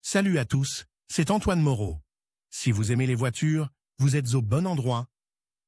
Salut à tous, c'est Antoine Moreau. Si vous aimez les voitures, vous êtes au bon endroit.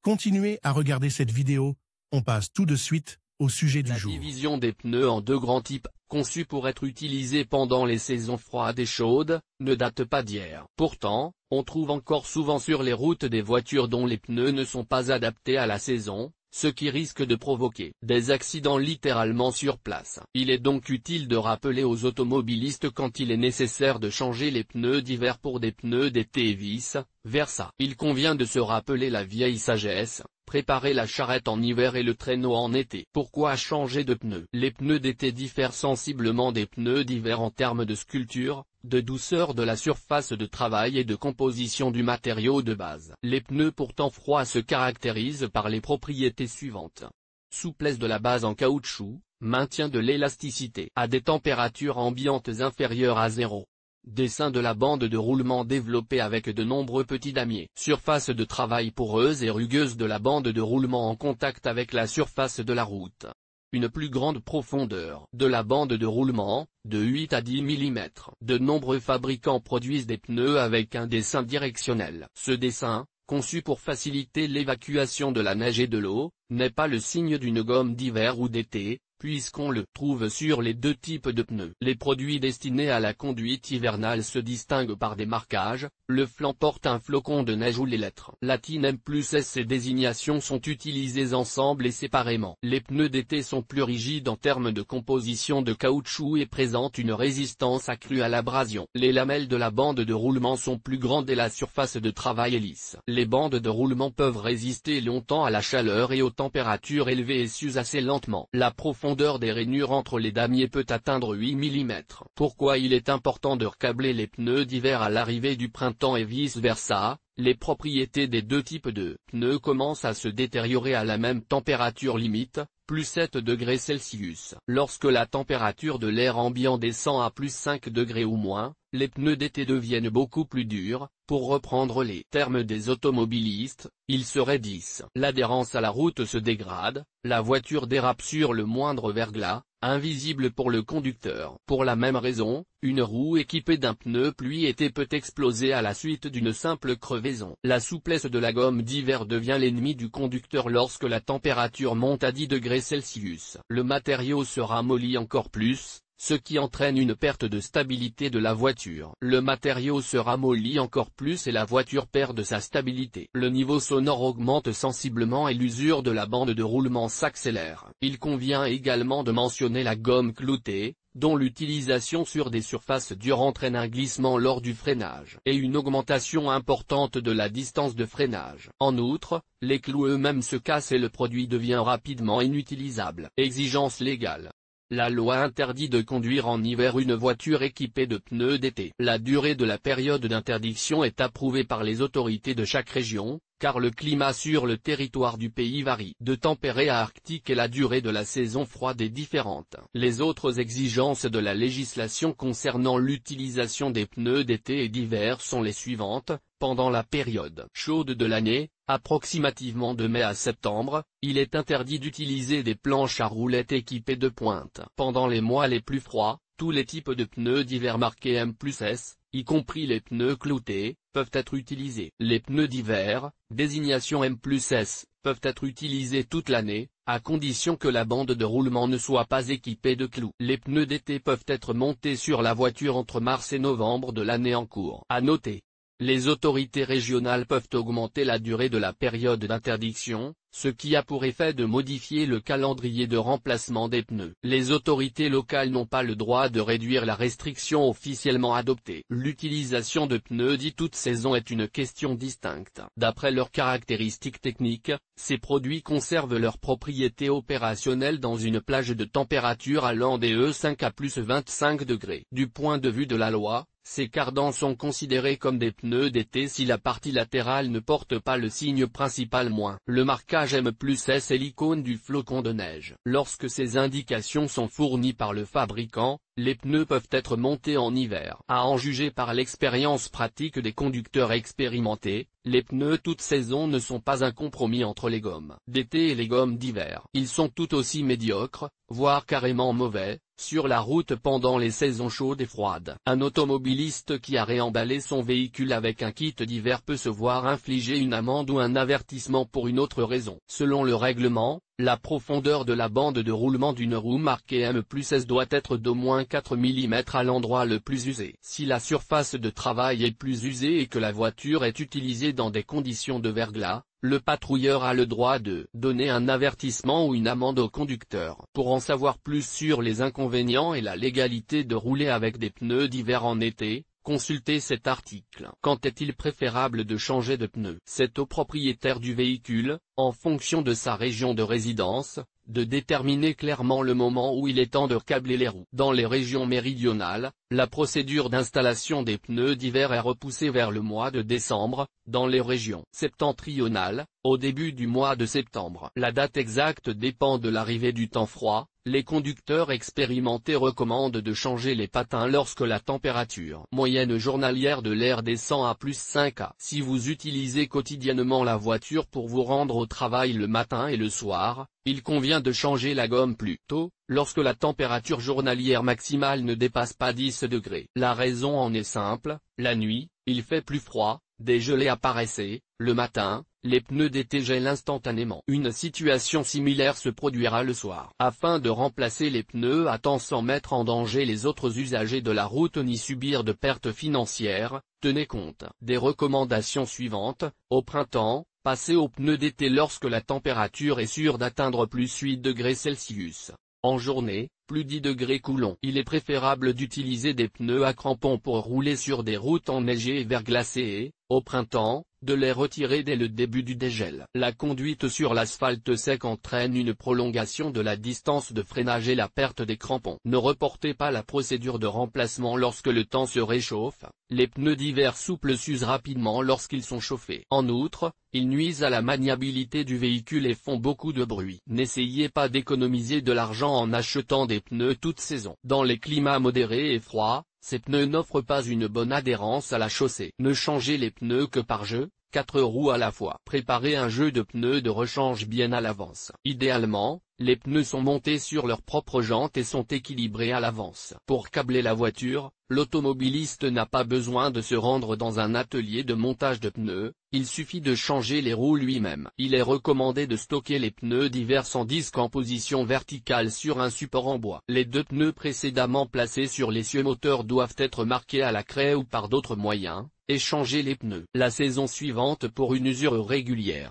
Continuez à regarder cette vidéo, on passe tout de suite au sujet du jour. La division des pneus en deux grands types, conçus pour être utilisés pendant les saisons froides et chaudes, ne date pas d'hier. Pourtant, on trouve encore souvent sur les routes des voitures dont les pneus ne sont pas adaptés à la saison, ce qui risque de provoquer des accidents littéralement sur place. Il est donc utile de rappeler aux automobilistes quand il est nécessaire de changer les pneus d'hiver pour des pneus d'été et vice-versa. Il convient de se rappeler la vieille sagesse: préparer la charrette en hiver et le traîneau en été. Pourquoi changer de pneus? Les pneus d'été diffèrent sensiblement des pneus d'hiver en termes de sculpture, de douceur de la surface de travail et de composition du matériau de base. Les pneus pour temps froid se caractérisent par les propriétés suivantes. Souplesse de la base en caoutchouc, maintien de l'élasticité à des températures ambiantes inférieures à 0. Dessin de la bande de roulement développée avec de nombreux petits damiers. Surface de travail poreuse et rugueuse de la bande de roulement en contact avec la surface de la route. Une plus grande profondeur de la bande de roulement, de 8 à 10 mm. De nombreux fabricants produisent des pneus avec un dessin directionnel. Ce dessin, conçu pour faciliter l'évacuation de la neige et de l'eau, n'est pas le signe d'une gomme d'hiver ou d'été, puisqu'on le trouve sur les deux types de pneus. Les produits destinés à la conduite hivernale se distinguent par des marquages: le flanc porte un flocon de neige ou les lettres latines M+S. Ces désignations sont utilisées ensemble et séparément. Les pneus d'été sont plus rigides en termes de composition de caoutchouc et présentent une résistance accrue à l'abrasion. Les lamelles de la bande de roulement sont plus grandes et la surface de travail est lisse. Les bandes de roulement peuvent résister longtemps à la chaleur et aux températures élevées et s'usent assez lentement. La profondeur des rainures entre les damiers peut atteindre 8 mm. Pourquoi il est important de recabler les pneus d'hiver à l'arrivée du printemps et vice-versa? Les propriétés des deux types de pneus commencent à se détériorer à la même température limite, plus 7 degrés Celsius. Lorsque la température de l'air ambiant descend à plus 5 degrés ou moins, les pneus d'été deviennent beaucoup plus durs. Pour reprendre les termes des automobilistes, ils se raidissent. L'adhérence à la route se dégrade, la voiture dérape sur le moindre verglas, invisible pour le conducteur. Pour la même raison, une roue équipée d'un pneu pluie-été peut exploser à la suite d'une simple crevaison. La souplesse de la gomme d'hiver devient l'ennemi du conducteur lorsque la température monte à 10 degrés Celsius. Le matériau se ramollit encore plus, ce qui entraîne une perte de stabilité de la voiture. Le matériau se ramollit encore plus et la voiture perd de sa stabilité. Le niveau sonore augmente sensiblement et l'usure de la bande de roulement s'accélère. Il convient également de mentionner la gomme cloutée, dont l'utilisation sur des surfaces dures entraîne un glissement lors du freinage et une augmentation importante de la distance de freinage. En outre, les clous eux-mêmes se cassent et le produit devient rapidement inutilisable. Exigence légale. La loi interdit de conduire en hiver une voiture équipée de pneus d'été. La durée de la période d'interdiction est approuvée par les autorités de chaque région, car le climat sur le territoire du pays varie de tempéré à arctique et la durée de la saison froide est différente. Les autres exigences de la législation concernant l'utilisation des pneus d'été et d'hiver sont les suivantes. Pendant la période chaude de l'année, approximativement de mai à septembre, il est interdit d'utiliser des planches à roulettes équipées de pointes. Pendant les mois les plus froids, tous les types de pneus d'hiver marqués M+S, y compris les pneus cloutés, peuvent être utilisés. Les pneus d'hiver, désignation M+S, peuvent être utilisés toute l'année, à condition que la bande de roulement ne soit pas équipée de clous. Les pneus d'été peuvent être montés sur la voiture entre mars et novembre de l'année en cours. À noter, les autorités régionales peuvent augmenter la durée de la période d'interdiction, ce qui a pour effet de modifier le calendrier de remplacement des pneus. Les autorités locales n'ont pas le droit de réduire la restriction officiellement adoptée. L'utilisation de pneus dits toute saison est une question distincte. D'après leurs caractéristiques techniques, ces produits conservent leurs propriétés opérationnelles dans une plage de température allant des E5 à plus 25 degrés. Du point de vue de la loi, ces cardans sont considérés comme des pneus d'été si la partie latérale ne porte pas le signe principal -. Le marquage M+S est l'icône du flocon de neige. Lorsque ces indications sont fournies par le fabricant, les pneus peuvent être montés en hiver. À en juger par l'expérience pratique des conducteurs expérimentés, les pneus toute saison ne sont pas un compromis entre les gommes d'été et les gommes d'hiver. Ils sont tout aussi médiocres, voire carrément mauvais, sur la route pendant les saisons chaudes et froides. Un automobiliste qui a réemballé son véhicule avec un kit d'hiver peut se voir infliger une amende ou un avertissement pour une autre raison. Selon le règlement, la profondeur de la bande de roulement d'une roue marquée M+S doit être d'au moins 4 mm à l'endroit le plus usé. Si la surface de travail est plus usée et que la voiture est utilisée dans des conditions de verglas, le patrouilleur a le droit de donner un avertissement ou une amende au conducteur. Pour en savoir plus sur les inconvénients et la légalité de rouler avec des pneus d'hiver en été, consultez cet article. Quand est-il préférable de changer de pneus? C'est au propriétaire du véhicule, en fonction de sa région de résidence, de déterminer clairement le moment où il est temps de câbler les roues. Dans les régions méridionales, la procédure d'installation des pneus d'hiver est repoussée vers le mois de décembre, dans les régions septentrionales, au début du mois de septembre. La date exacte dépend de l'arrivée du temps froid. Les conducteurs expérimentés recommandent de changer les patins lorsque la température moyenne journalière de l'air descend à +5 . Si vous utilisez quotidiennement la voiture pour vous rendre au travail le matin et le soir, il convient de changer la gomme plus tôt, lorsque la température journalière maximale ne dépasse pas 10 degrés. La raison en est simple, la nuit, il fait plus froid, des gelées apparaissaient, le matin, les pneus d'été gèlent instantanément. Une situation similaire se produira le soir. Afin de remplacer les pneus à temps sans mettre en danger les autres usagers de la route ni subir de pertes financières, tenez compte des recommandations suivantes. Au printemps, passez aux pneus d'été lorsque la température est sûre d'atteindre +8 degrés Celsius. En journée, plus 10 degrés Coulomb. Il est préférable d'utiliser des pneus à crampons pour rouler sur des routes enneigées et verglacées et, au printemps, de les retirer dès le début du dégel. La conduite sur l'asphalte sec entraîne une prolongation de la distance de freinage et la perte des crampons. Ne reportez pas la procédure de remplacement lorsque le temps se réchauffe. Les pneus d'hiver souples s'usent rapidement lorsqu'ils sont chauffés. En outre, ils nuisent à la maniabilité du véhicule et font beaucoup de bruit. N'essayez pas d'économiser de l'argent en achetant des pneus toute saison. Dans les climats modérés et froids, ces pneus n'offrent pas une bonne adhérence à la chaussée. Ne changez les pneus que par jeu, 4 roues à la fois. Préparez un jeu de pneus de rechange bien à l'avance. Idéalement, les pneus sont montés sur leurs propres jantes et sont équilibrés à l'avance. Pour câbler la voiture, l'automobiliste n'a pas besoin de se rendre dans un atelier de montage de pneus, il suffit de changer les roues lui-même. Il est recommandé de stocker les pneus d'hiver sans disque en position verticale sur un support en bois. Les 2 pneus précédemment placés sur l'essieu moteur doivent être marqués à la craie ou par d'autres moyens, et changer les pneus la saison suivante pour une usure régulière.